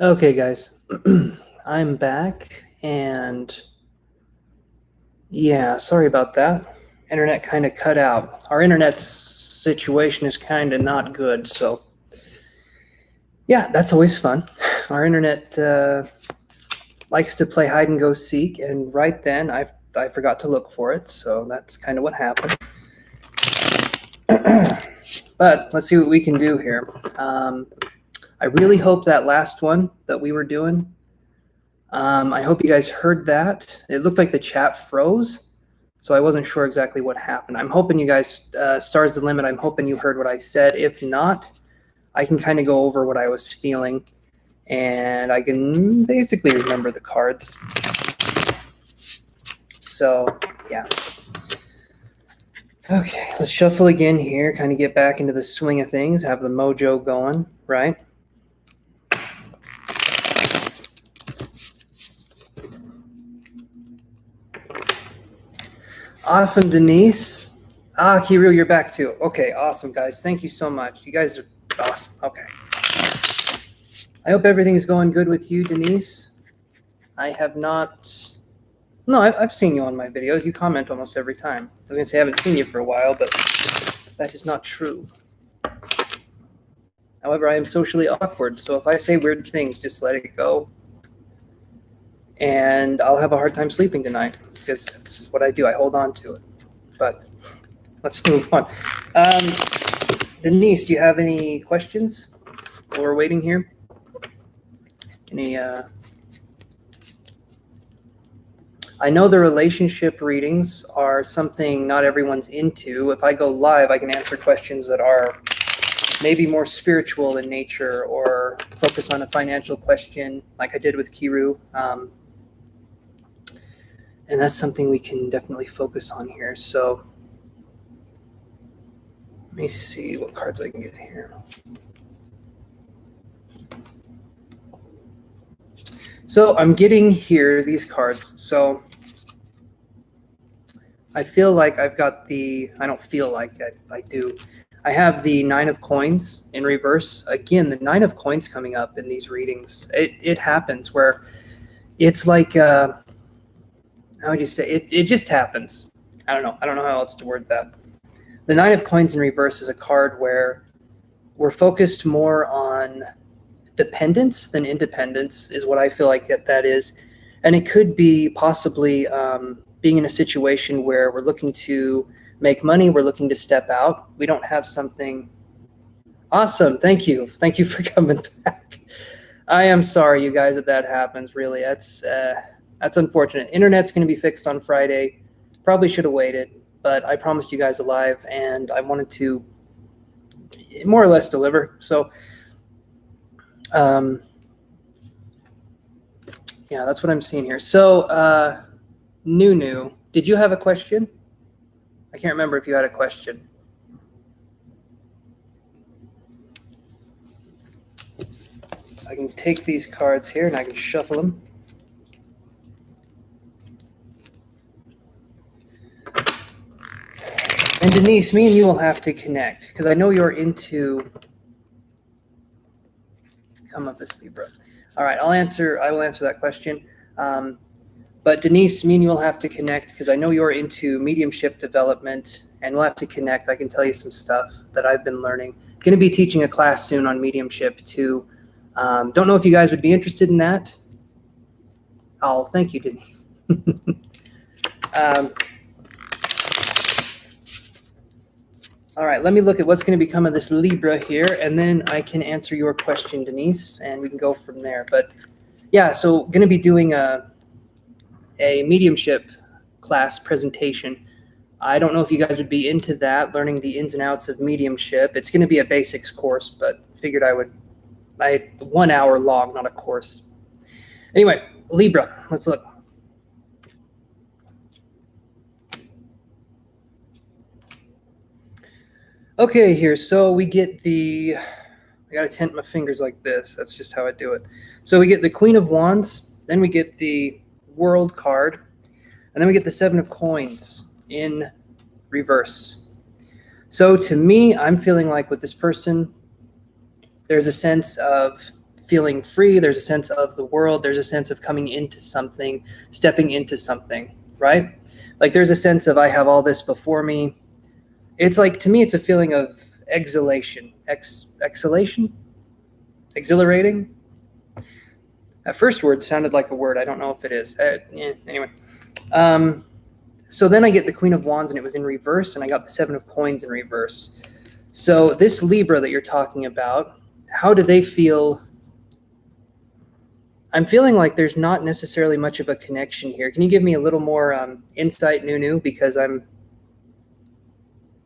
Okay, guys, I'm back, and yeah, sorry about that. Internet kind of cut out. Our internet situation is kind of not good, so yeah, that's always fun. Our internet likes to play hide and go seek, and right then I forgot to look for it, so that's kind of what happened. But let's see what we can do here. I really hope that last one that we were doing. I hope you guys heard that. It looked like the chat froze, so I wasn't sure exactly what happened. I'm hoping you guys, stars the limit, I'm hoping you heard what I said. If not, I can kind of go over what I was feeling, and I can basically remember the cards. So, yeah. Okay, let's shuffle again here, kind of get back into the swing of things, have the mojo going, right? Awesome, Denise. Kiru, you're back too. Okay, awesome, guys. Thank you so much. You guys are awesome. Okay. I hope everything's going good with you, Denise. I have not... No, I've seen you on my videos. You comment almost every time. I was going to say I haven't seen you for a while, but that is not true. However, I am socially awkward, so if I say weird things, just let it go. And I'll have a hard time sleeping tonight, because that's what I do. I hold on to it. But let's move on. Denise, do you have any questions while we're waiting here? Any, I know the relationship readings are something not everyone's into. If I go live, I can answer questions that are maybe more spiritual in nature or focus on a financial question like I did with Kiru. And that's something we can definitely focus on here. So let me see what cards I can get here. So I'm getting here these cards. So I feel like I've got I don't feel like I do. I have the Nine of Coins in reverse. Again, the Nine of Coins coming up in these readings. It happens where it's like, how would you say, it just happens. I don't know how else to word that. The Nine of Coins in reverse is a card where we're focused more on dependence than independence, is what I feel like that is. And it could be possibly being in a situation where we're looking to make money, we're looking to step out. We don't have something. Awesome. Thank you for coming back. I am sorry, you guys, that happens. Really, that's unfortunate. Internet's going to be fixed on Friday. Probably should have waited, but I promised you guys a live, and I wanted to more or less deliver. So, yeah, that's what I'm seeing here. So, Nunu, did you have a question? I can't remember if you had a question. So I can take these cards here and I can shuffle them. And Denise, me and you will have to connect because I know you're into... Come up this Libra. All right, I will answer that question. But Denise, me and you will have to connect because I know you're into mediumship development, and we'll have to connect. I can tell you some stuff that I've been learning. Going to be teaching a class soon on mediumship too. Don't know if you guys would be interested in that. Oh, thank you, Denise. All right, let me look at what's going to become of this Libra here, and then I can answer your question, Denise, and we can go from there. But yeah, so going to be doing a mediumship class presentation. I don't know if you guys would be into that, learning the ins and outs of mediumship. It's going to be a basics course, but figured I 1 hour long, not a course. Anyway, Libra, let's look. Okay, here, so we get I gotta tent my fingers like this. That's just how I do it. So we get the Queen of Wands, then we get the World card, and then we get the Seven of Coins in reverse. So to me, I'm feeling like with this person, there's a sense of feeling free. There's a sense of the world. There's a sense of coming into something, stepping into something, right? Like there's a sense of I have all this before me. It's like, to me, it's a feeling of exhalation, exhalation, exhilarating. That first word sounded like a word. I don't know if it is. Anyway. So then I get the Queen of Wands and it was in reverse, and I got the Seven of Coins in reverse. So this Libra that you're talking about, how do they feel? I'm feeling like there's not necessarily much of a connection here. Can you give me a little more insight, Nunu? Because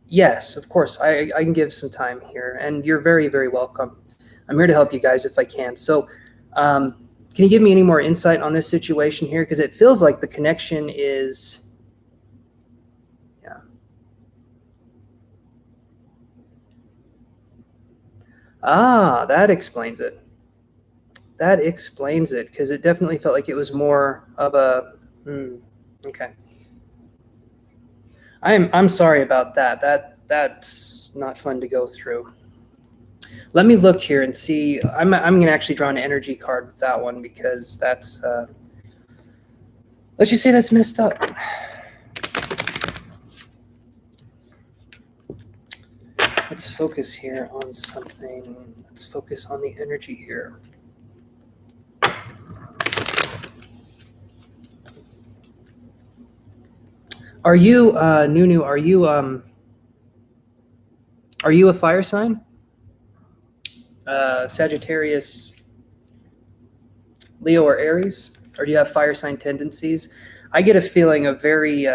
yes, of course, I can give some time here, and you're very, very welcome. I'm here to help you guys if I can. So can you give me any more insight on this situation here? Because it feels like the connection is... Ah, that explains it. That explains it, because it definitely felt like it was more of a... okay. I'm sorry about that. That's not fun to go through. Let me look here and see. I'm going to actually draw an energy card with that one, because that's... let's just say that's messed up. Let's focus here on something. Let's focus on the energy here. Are you, Nunu, are you a fire sign? Sagittarius, Leo, or Aries? Or do you have fire sign tendencies? I get a feeling of very,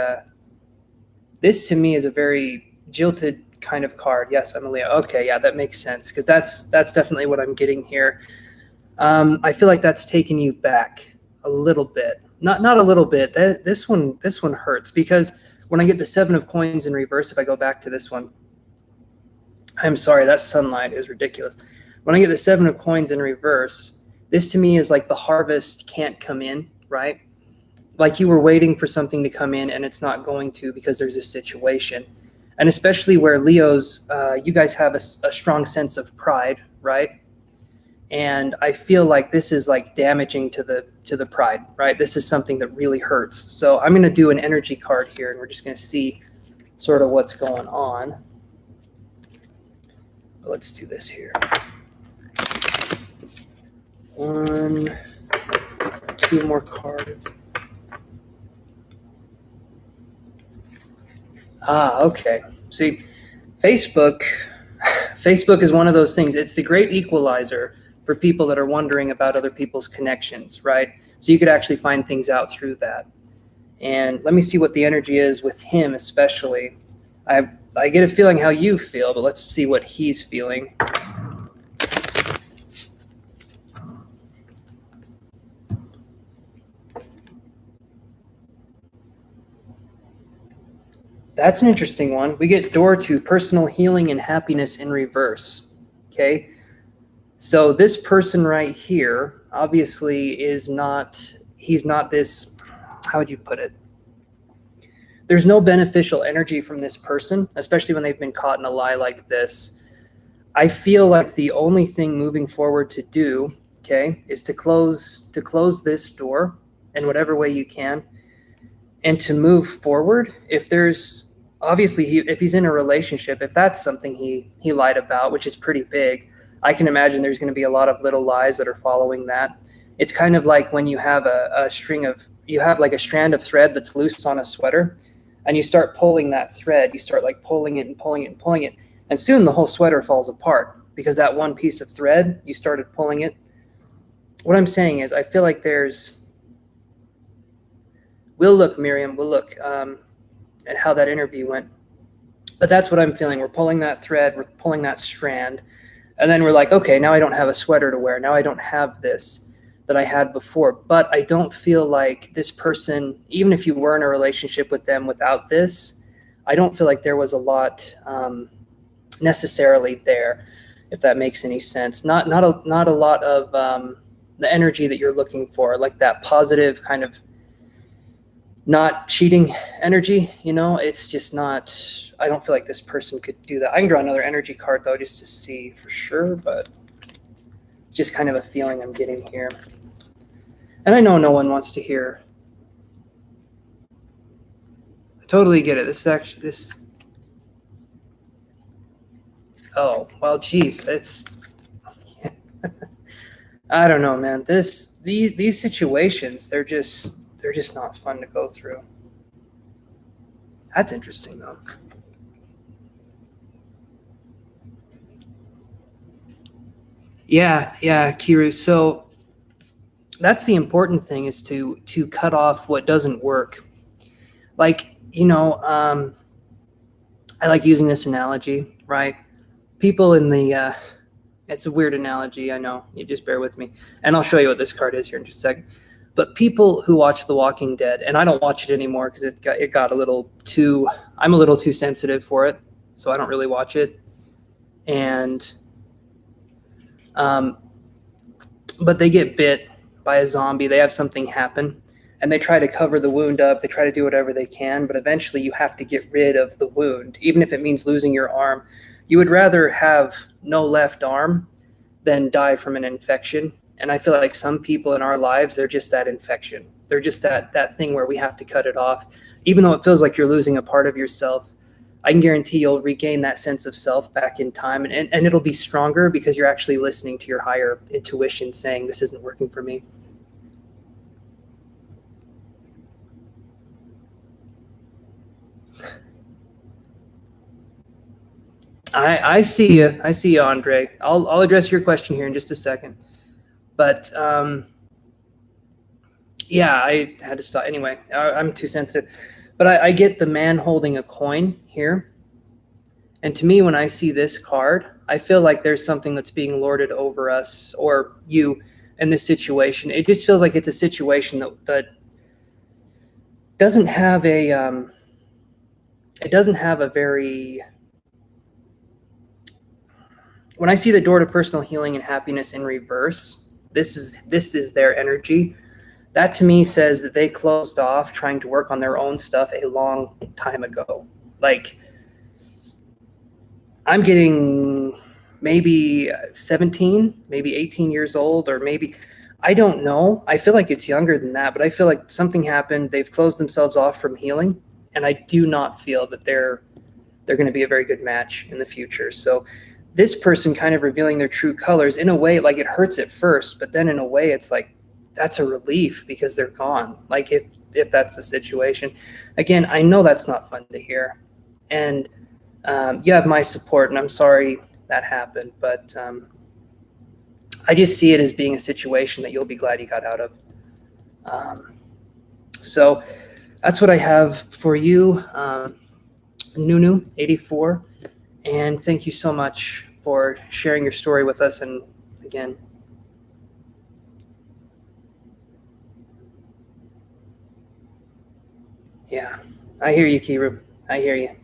this to me is a very jilted kind of card. Yes, I'm a Leo. Okay, yeah, that makes sense, because that's definitely what I'm getting here. I feel like that's taking you back a little bit. Not a little bit. This one hurts, because when I get the Seven of Coins in reverse, if I go back to this one, I'm sorry, that sunlight is ridiculous. When I get the Seven of Coins in reverse, this to me is like the harvest can't come in, right? Like you were waiting for something to come in and it's not going to, because there's a situation. And especially where Leos, you guys have a strong sense of pride, right? And I feel like this is like damaging to the pride, right? This is something that really hurts. So I'm going to do an energy card here, and we're just going to see sort of what's going on. Let's do this here. 1, 2 more cards. Okay. See, Facebook is one of those things. It's the great equalizer for people that are wondering about other people's connections, right? So you could actually find things out through that. And let me see what the energy is with him, especially. I get a feeling how you feel, but let's see what he's feeling. That's an interesting one. We get door to personal healing and happiness in reverse. Okay. So this person right here obviously he's not this, how would you put it? There's no beneficial energy from this person, especially when they've been caught in a lie like this. I feel like the only thing moving forward to do, okay, is to close this door in whatever way you can, and to move forward. If there's obviously if he's in a relationship, if that's something he lied about, which is pretty big, I can imagine there's going to be a lot of little lies that are following that. It's kind of like when you have you have like a strand of thread that's loose on a sweater, and you start pulling that thread. You start like pulling it and pulling it and pulling it, and soon the whole sweater falls apart because that one piece of thread, you started pulling it. What I'm saying is, I feel like we'll look, Miriam, we'll look at how that interview went. But that's what I'm feeling. We're pulling that thread, we're pulling that strand, and then we're like, okay, now I don't have a sweater to wear. Now I don't have this that I had before. But I don't feel like this person, even if you were in a relationship with them without this, I don't feel like there was a lot necessarily there, if that makes any sense. Not a lot of the energy that you're looking for, like that positive kind of not cheating energy, you know. It's just not, I don't feel like this person could do that. I can draw another energy card though, just to see for sure, but just kind of a feeling I'm getting here. And I know no one wants to hear. I totally get it. This is actually this. Oh, well, geez, it's. I don't know, man. These situations, they're just not fun to go through. That's interesting, though. Yeah, Kiru. So that's the important thing, is to cut off what doesn't work. Like, I like using this analogy, right? People in the it's a weird analogy, I know. You just bear with me. And I'll show you what this card is here in just a second. But people who watch The Walking Dead, and I don't watch it anymore because it got a little too, I'm a little too sensitive for it, so I don't really watch it. And but they get bit by a zombie, they have something happen, and they try to cover the wound up, they try to do whatever they can, but eventually you have to get rid of the wound, even if it means losing your arm. You would rather have no left arm than die from an infection. And I feel like some people in our lives, they're just that infection. They're just that thing where we have to cut it off. Even though it feels like you're losing a part of yourself, I can guarantee you'll regain that sense of self back in time, and it'll be stronger because you're actually listening to your higher intuition saying, this isn't working for me. I see you. I see you, Andre. I'll address your question here in just a second. But yeah, I had to stop. Anyway, I'm too sensitive. But I get the man holding a coin here. And to me, when I see this card, I feel like there's something that's being lorded over us or you in this situation. It just feels like it's a situation that doesn't have a it doesn't have a very. When I see the door to personal healing and happiness in reverse, this is their energy. That to me says that they closed off trying to work on their own stuff a long time ago. Like, I'm getting maybe 17, maybe 18 years old, or maybe, I don't know. I feel like it's younger than that, but I feel like something happened. They've closed themselves off from healing, and I do not feel that they're going to be a very good match in the future. So this person kind of revealing their true colors, in a way, like, it hurts at first, but then in a way it's like, that's a relief because they're gone. Like, if that's the situation. Again, I know that's not fun to hear, and you have my support, and I'm sorry that happened, but I just see it as being a situation that you'll be glad you got out of. So that's what I have for you, Nunu84, and thank you so much for sharing your story with us. And again, yeah, I hear you, Kiru. I hear you.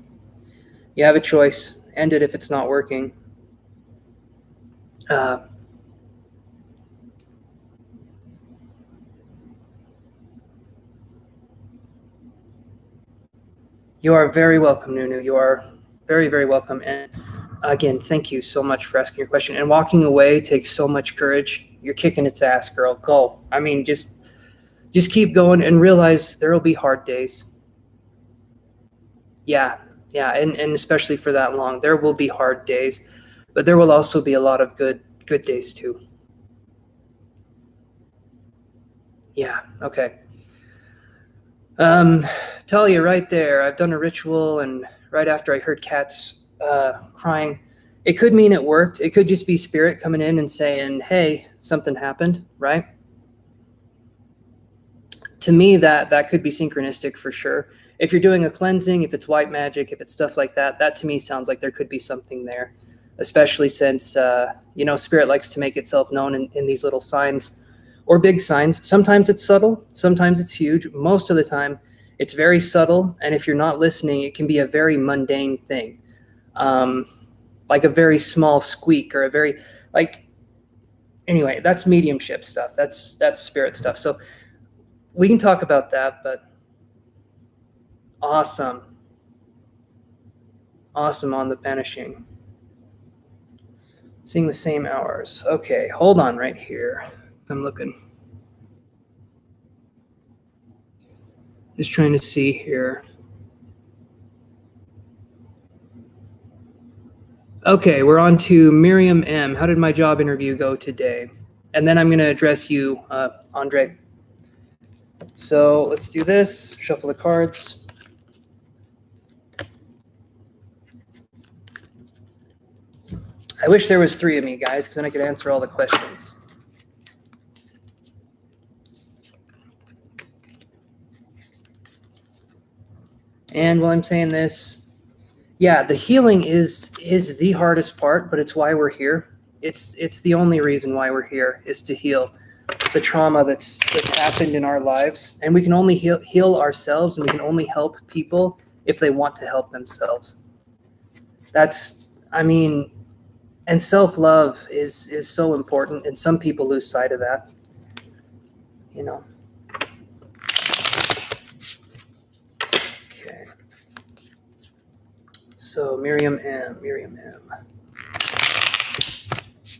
You have a choice. End it if it's not working. You are very welcome, Nunu. You are very, very welcome. And again, thank you so much for asking your question. And walking away takes so much courage. You're kicking its ass, girl. Go. I mean, just keep going and realize there will be hard days. Yeah, and especially for that long, there will be hard days, but there will also be a lot of good days too. Yeah, okay. Talia, right there, I've done a ritual, and right after I heard cats crying, it could mean it worked. It could just be spirit coming in and saying, hey, something happened, right? To me, that could be synchronistic for sure. If you're doing a cleansing, if it's white magic, if it's stuff like that, that to me sounds like there could be something there, especially since, spirit likes to make itself known in these little signs or big signs. Sometimes it's subtle, sometimes it's huge. Most of the time, it's very subtle, and if you're not listening, it can be a very mundane thing, like a very small squeak or a very, like, anyway, that's mediumship stuff. That's spirit stuff. So we can talk about that, but awesome on the banishing. Seeing the same hours. Okay, hold on right here. I'm looking. Just trying to see here. Okay, we're on to Miriam M. How did my job interview go today? And then I'm going to address you, Andre. So let's do this. Shuffle the cards. I wish there was 3 of me, guys, because then I could answer all the questions. And while I'm saying this, yeah, the healing is the hardest part, but it's why we're here. It's the only reason why we're here, is to heal the trauma that's happened in our lives. And we can only heal ourselves, and we can only help people if they want to help themselves. And self-love is so important, and some people lose sight of that, you know. Okay. So Miriam M.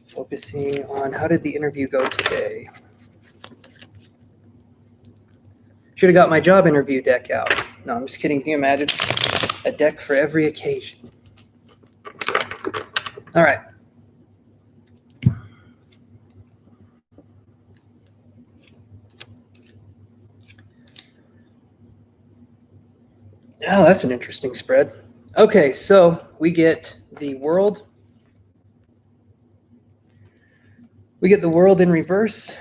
Focusing on how did the interview go today? Should have got my job interview deck out. No, I'm just kidding. Can you imagine? A deck for every occasion. All right. Oh, that's an interesting spread. Okay, so we get the world. We get the world in reverse,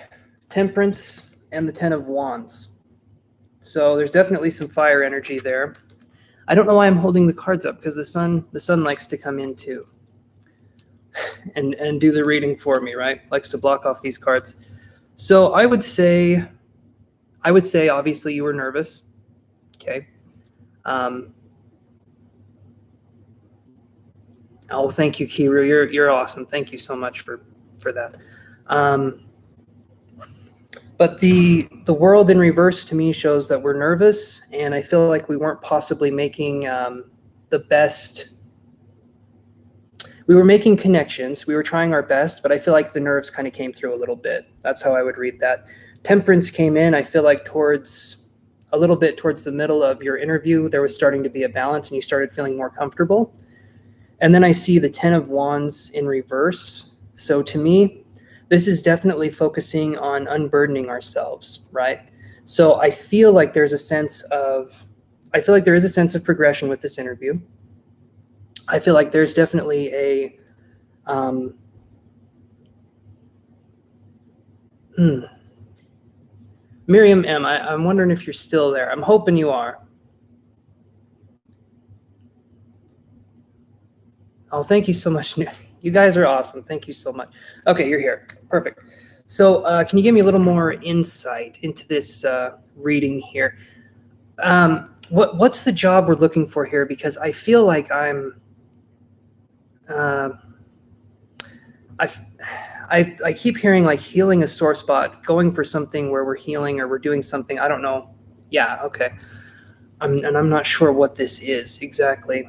temperance, and the 10 of wands. So there's definitely some fire energy there. I don't know why I'm holding the cards up, because the sun likes to come in too and do the reading for me, right? Likes to block off these cards. So I would say obviously you were nervous. Okay. Oh, thank you, Kiru. You're awesome. Thank you so much for that. But the world in reverse to me shows that we're nervous, and I feel like we weren't possibly making the best. We were making connections. We were trying our best, but I feel like the nerves kind of came through a little bit. That's how I would read that. Temperance came in, I feel like a little bit towards the middle of your interview, there was starting to be a balance and you started feeling more comfortable. And then I see the 10 of wands in reverse. So to me, this is definitely focusing on unburdening ourselves, right? So I feel like there is a sense of progression with this interview. I feel like there's definitely a Miriam M, I'm wondering if you're still there. I'm hoping you are. Oh, thank you so much. You guys are awesome. Thank you so much. Okay, you're here. Perfect. So can you give me a little more insight into this reading here? What's the job we're looking for here? Because I feel like I keep hearing like healing a sore spot, going for something where we're healing or we're doing something. I don't know. Yeah, okay. I'm not sure what this is exactly.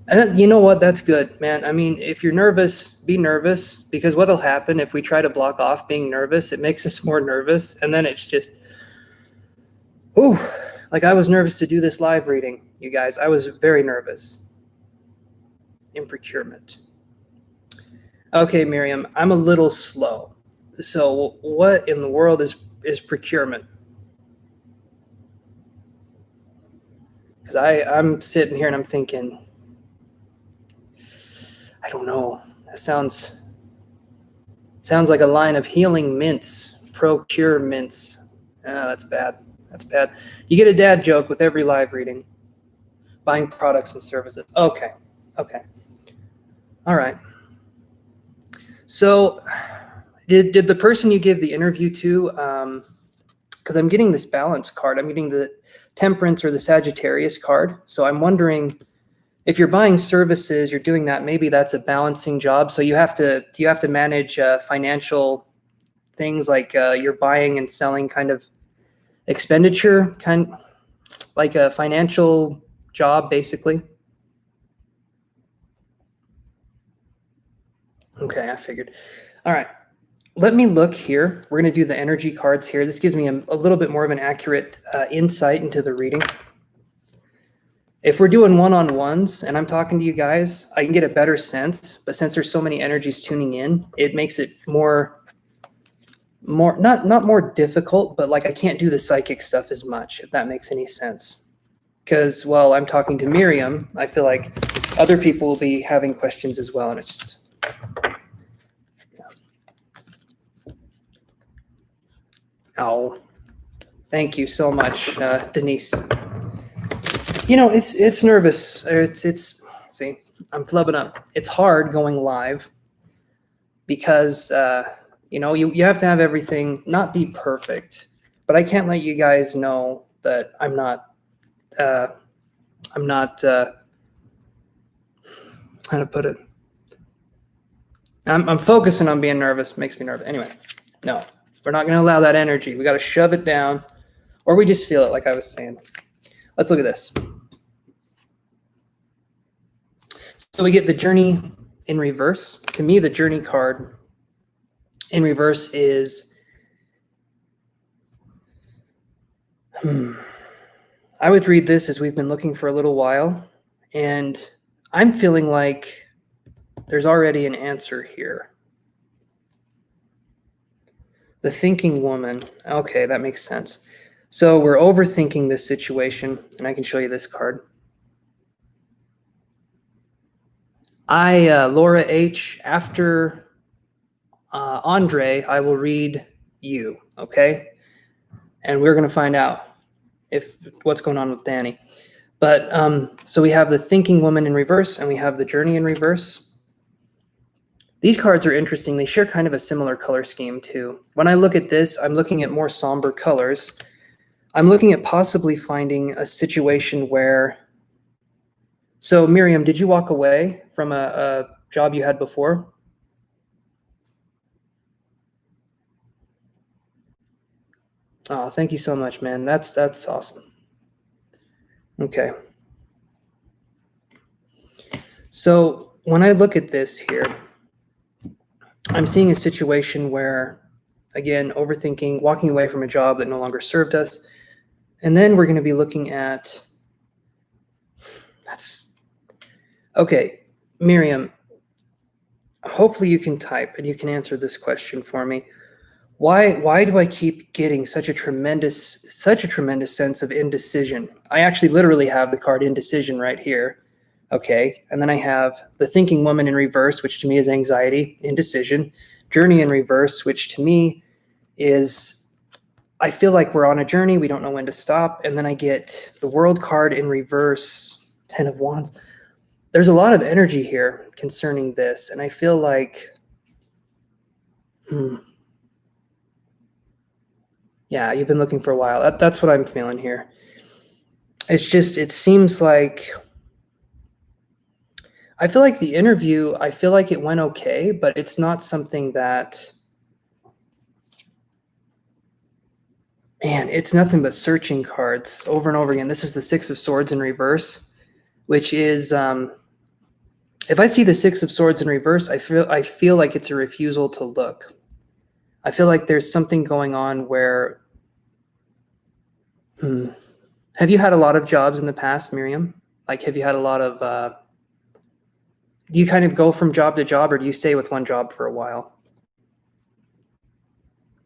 And you know what? That's good, man. I mean, if you're nervous, be nervous, because what'll happen if we try to block off being nervous, it makes us more nervous. And then it's just, ooh, like I was nervous to do this live reading, you guys. I was very nervous. In procurement. Okay, Miriam, I'm a little slow. So what in the world is procurement? Because I'm sitting here and I'm thinking, I don't know. That sounds like a line of healing mints, procure mints. That's bad. That's bad. You get a dad joke with every live reading. Buying products and services. Okay. Okay. All right. So did the person you give the interview to, because I'm getting this balance card, I'm getting the temperance or the Sagittarius card. So I'm wondering if you're buying services, you're doing that, maybe that's a balancing job. So do you have to manage financial things like you're buying and selling kind of expenditure, kind like a financial job, basically? Okay, I figured. All right. Let me look here. We're going to do the energy cards here. This gives me a little bit more of an accurate insight into the reading. If we're doing one-on-ones and I'm talking to you guys, I can get a better sense. But since there's so many energies tuning in, it makes it more not more difficult, but like I can't do the psychic stuff as much, if that makes any sense. Because while I'm talking to Miriam, I feel like other people will be having questions as well, and it's just, oh, thank you so much, Denise. You know, it's nervous. It's see, I'm flubbing up. It's hard going live because you know you have to have everything not be perfect, but I can't let you guys know that I'm not how to put it. I'm focusing on being nervous. Makes me nervous. Anyway, no, we're not going to allow that energy. We got to shove it down, or we just feel it, like I was saying. Let's look at this. So we get the Journey in reverse. To me, the Journey card in reverse is, I would read this as we've been looking for a little while, and I'm feeling like there's already an answer here. The Thinking Woman. Okay, that makes sense. So we're overthinking this situation, and I can show you this card. Laura H., after Andre, I will read you, okay? And we're going to find out what's going on with Danny. But so we have the Thinking Woman in reverse, and we have the Journey in reverse. These cards are interesting. They share kind of a similar color scheme too. When I look at this, I'm looking at more somber colors. I'm looking at possibly finding a situation where, so Miriam, did you walk away from a job you had before? Oh, thank you so much, man. That's awesome. Okay. So when I look at this here, I'm seeing a situation where, again, overthinking, walking away from a job that no longer served us. And then we're going to be looking at, okay, Miriam, hopefully you can type and you can answer this question for me. Why do I keep getting such a tremendous sense of indecision? I actually literally have the card indecision right here. Okay, and then I have the Thinking Woman in reverse, which to me is anxiety, indecision. Journey in reverse, which to me is, I feel like we're on a journey, we don't know when to stop. And then I get the World card in reverse, 10 of Wands. There's a lot of energy here concerning this, and I feel like, yeah, you've been looking for a while. That's what I'm feeling here. It's just, it seems like, I feel like the interview, I feel like it went okay, but it's not something that, man, it's nothing but searching cards over and over again. This is the Six of Swords in reverse, which is, if I see the Six of Swords in reverse, I feel like it's a refusal to look. I feel like there's something going on where, have you had a lot of jobs in the past, Miriam? Like, have you had a lot of, do you kind of go from job to job, or do you stay with one job for a while?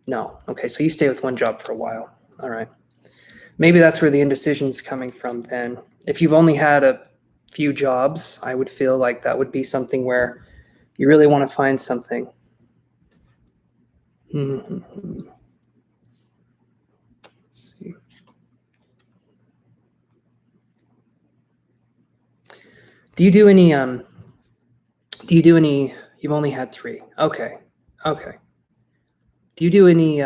No. Okay, so you stay with one job for a while. All right. Maybe that's where the indecision's coming from then. If you've only had a few jobs, I would feel like that would be something where you really want to find something. Let's see. Do you do any, you've only had 3. Okay. Okay. Do you do any,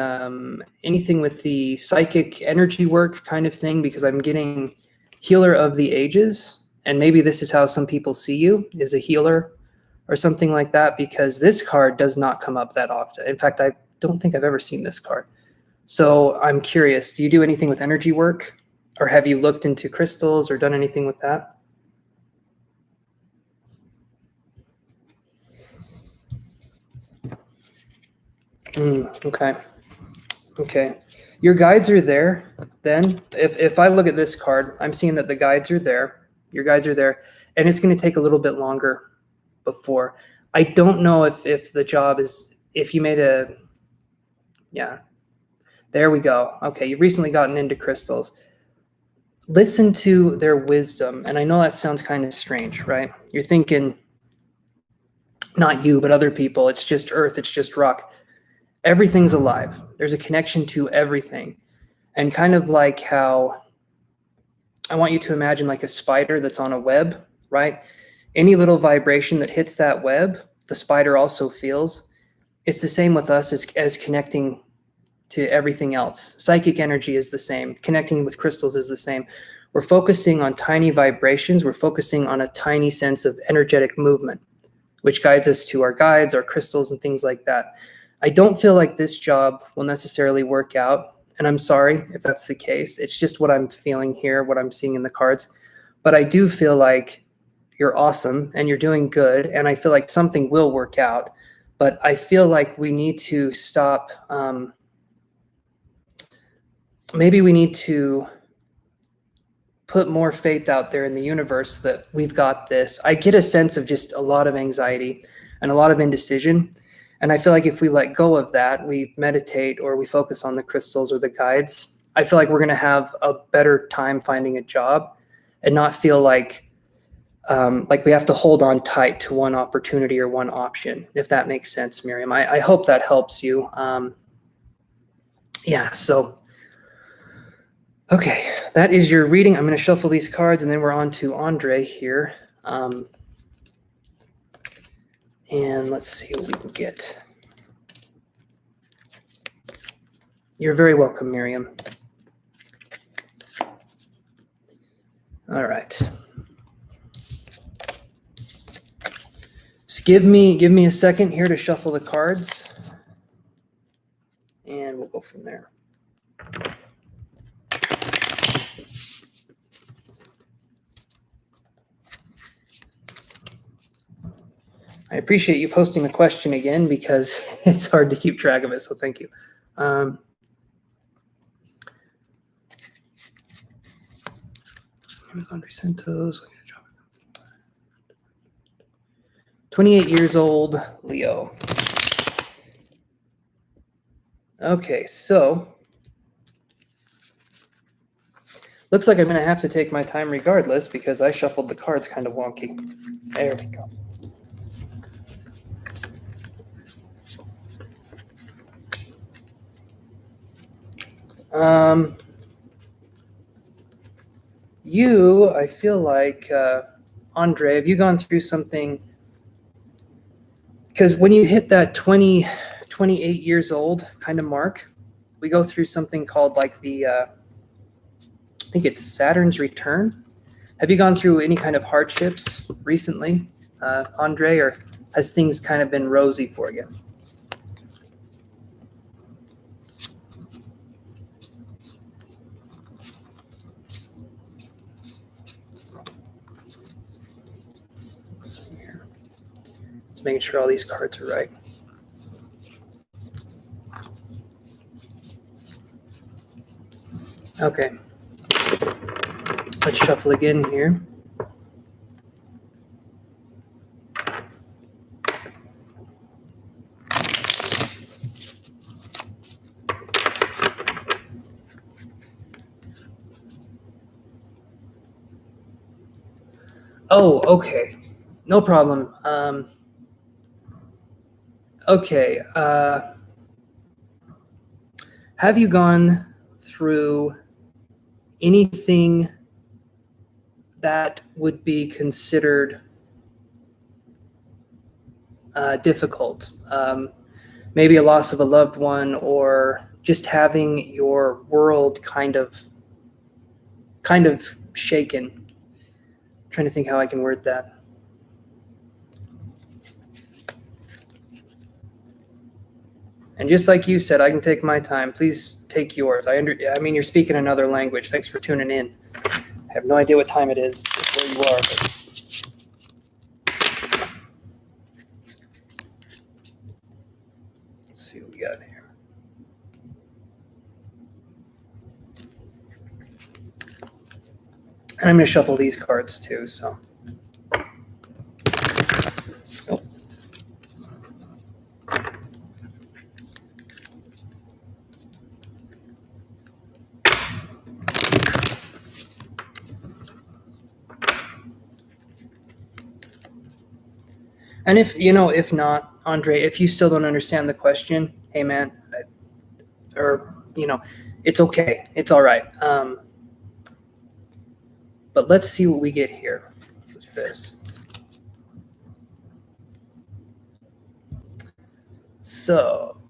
anything with the psychic energy work kind of thing? Because I'm getting Healer of the Ages, and maybe this is how some people see you, as a healer or something like that, because this card does not come up that often. In fact, I don't think I've ever seen this card. So I'm curious, do you do anything with energy work, or have you looked into crystals or done anything with that? Okay. Okay. Your guides are there then. If I look at this card, I'm seeing that the guides are there. Your guides are there. And it's going to take a little bit longer before. I don't know if the job is, if you made a, yeah, there we go. Okay. You've recently gotten into crystals. Listen to their wisdom. And I know that sounds kind of strange, right? You're thinking, not you, but other people. It's just earth. It's just rock. Everything's alive. There's a connection to everything. And kind of like how I want you to imagine like a spider that's on a web, right? Any little vibration that hits that web, the spider also feels. It's the same with us as connecting to everything else. Psychic energy is the same. Connecting with crystals is the same. We're focusing on tiny vibrations. We're focusing on a tiny sense of energetic movement, which guides us to our guides, our crystals, and things like that. I don't feel like this job will necessarily work out. And I'm sorry if that's the case. It's just what I'm feeling here, what I'm seeing in the cards. But I do feel like you're awesome and you're doing good. And I feel like something will work out. But I feel like we need to stop. Maybe we need to put more faith out there in the universe that we've got this. I get a sense of just a lot of anxiety and a lot of indecision. And I feel like if we let go of that, we meditate or we focus on the crystals or the guides, I feel like we're going to have a better time finding a job and not feel like we have to hold on tight to one opportunity or one option, if that makes sense, Miriam. I hope that helps you. Yeah, so, okay, that is your reading. I'm going to shuffle these cards and then we're on to Andre here. And let's see what we can get. You're very welcome, Miriam. All right. Just give me a second here to shuffle the cards. And we'll go from there. I appreciate you posting the question again because it's hard to keep track of it, so thank you. Andre Santos, 28 years old, Leo. Okay, so looks like I'm going to have to take my time regardless because I shuffled the cards kind of wonky. There we go. I feel like, Andre, have you gone through something? Because when you hit that 28 years old kind of mark, we go through something called like the, I think it's Saturn's return. Have you gone through any kind of hardships recently, Andre, or has things kind of been rosy for you? Just making sure all these cards are right. Okay. Let's shuffle again here. Oh, okay. No problem. Okay. Have you gone through anything that would be considered difficult? Maybe a loss of a loved one, or just having your world kind of shaken. I'm trying to think how I can word that. And just like you said, I can take my time. Please take yours. I mean, you're speaking another language. Thanks for tuning in. I have no idea what time it is where you are. But let's see what we we got here? And I'm going to shuffle these cards too, so. Oh. And if not, Andre, if you still don't understand the question, hey man, it's okay. It's all right. But let's see what we get here with this. So,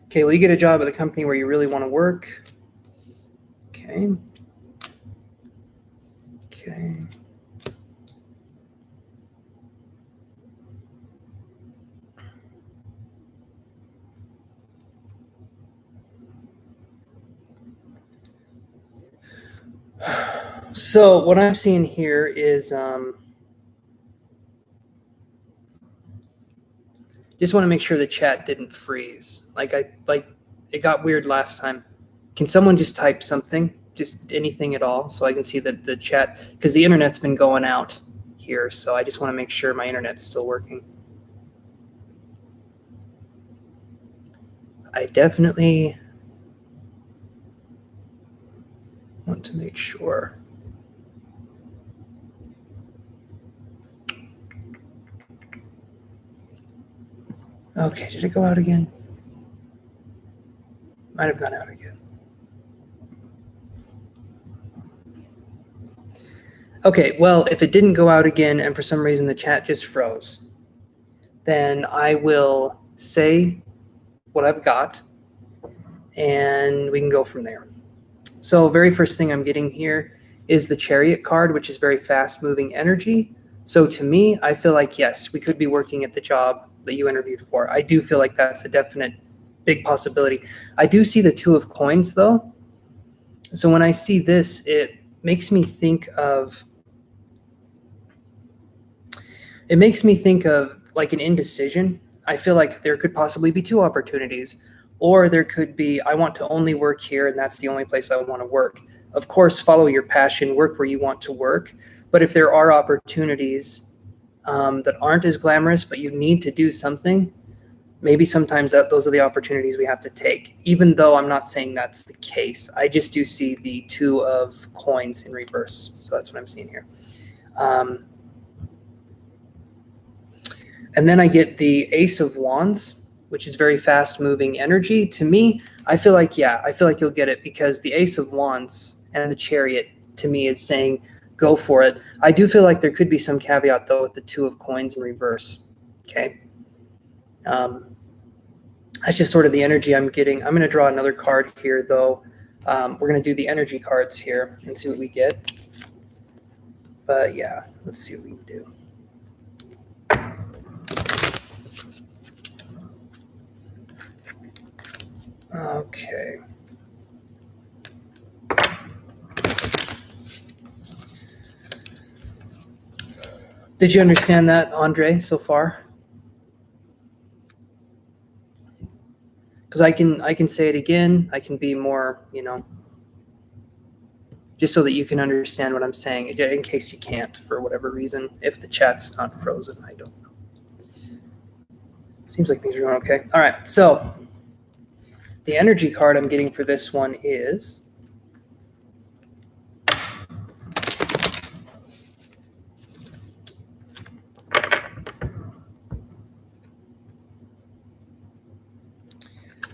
okay, will you get a job at the company where you really want to work? Okay. Okay. So what I'm seeing here is just want to make sure the chat didn't freeze. Like it got weird last time. Can someone just type something, just anything at all, so I can see that the chat, because the internet's been going out here, so I just want to make sure my internet's still working. I definitely want to make sure. Okay, did it go out again? Might have gone out again. Okay, well, if it didn't go out again and for some reason the chat just froze, then I will say what I've got and we can go from there. So very first thing I'm getting here is the Chariot card, which is very fast moving energy. So to me, I feel like, yes, we could be working at the job that you interviewed for. I do feel like that's a definite big possibility. I do see the Two of Coins though. So when I see this, it makes me think of like an indecision. I feel like there could possibly be two opportunities, or there could be, I want to only work here and that's the only place I want to work. Of course, follow your passion, work where you want to work. But if there are opportunities that aren't as glamorous, but you need to do something, maybe sometimes those are the opportunities we have to take, even though I'm not saying that's the case. I just do see the Two of Coins in reverse. So that's what I'm seeing here. And then I get the Ace of Wands, which is very fast moving energy. To me, I feel like you'll get it, because the Ace of Wands and the Chariot to me is saying, go for it. I do feel like there could be some caveat though with the Two of Coins in reverse. Okay. That's just sort of the energy I'm getting. I'm going to draw another card here though. We're going to do the energy cards here and see what we get. But yeah, let's see what we can do. Okay. Did you understand that, Andre, so far? Because I can say it again. I can be more, just so that you can understand what I'm saying, in case you can't for whatever reason. If the chat's not frozen, I don't know. Seems like things are going okay. All right, so the energy card I'm getting for this one is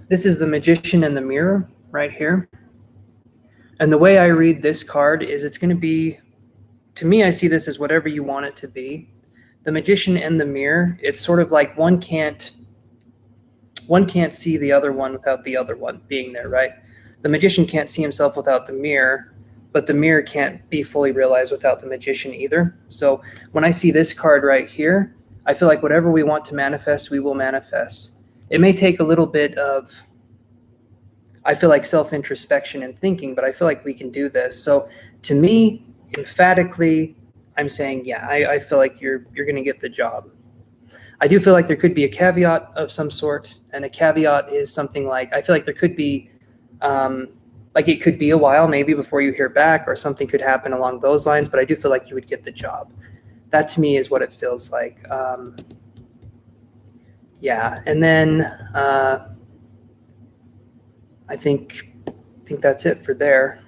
this is the Magician and the Mirror right here. And the way I read this card is it's going to be, to me, I see this as whatever you want it to be. The Magician and the Mirror, it's sort of like one can't see the other one without the other one being there, right? The Magician can't see himself without the mirror, but the mirror can't be fully realized without the Magician either. So when I see this card right here, I feel like whatever we want to manifest, we will manifest. It may take a little bit of, I feel like, self-introspection and thinking, but I feel like we can do this. So to me, emphatically, I'm saying, yeah, I feel like you're going to get the job. I do feel like there could be a caveat of some sort, and a caveat is something like, I feel like there could be, like it could be a while maybe before you hear back, or something could happen along those lines, but I do feel like you would get the job. That to me is what it feels like. Yeah, and then I think that's it for there.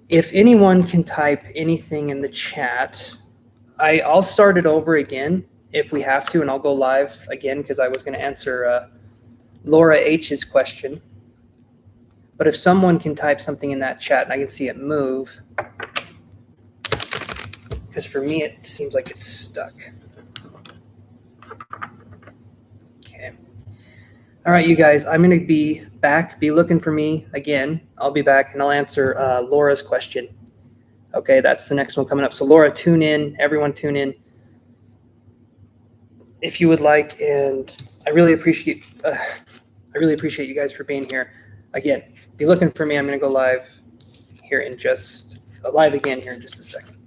If anyone can type anything in the chat, I'll start it over again if we have to, and I'll go live again because I was going to answer Laura H's question. But if someone can type something in that chat and I can see it move, because for me it seems like it's stuck. Okay. All right, you guys, I'm going to be back. Be looking for me again. I'll be back and I'll answer Laura's question. Okay, that's the next one coming up. So Laura, tune in. Everyone tune in if you would like. And I really appreciate you guys for being here. Again, be looking for me. I'm going to go live again here in just a second.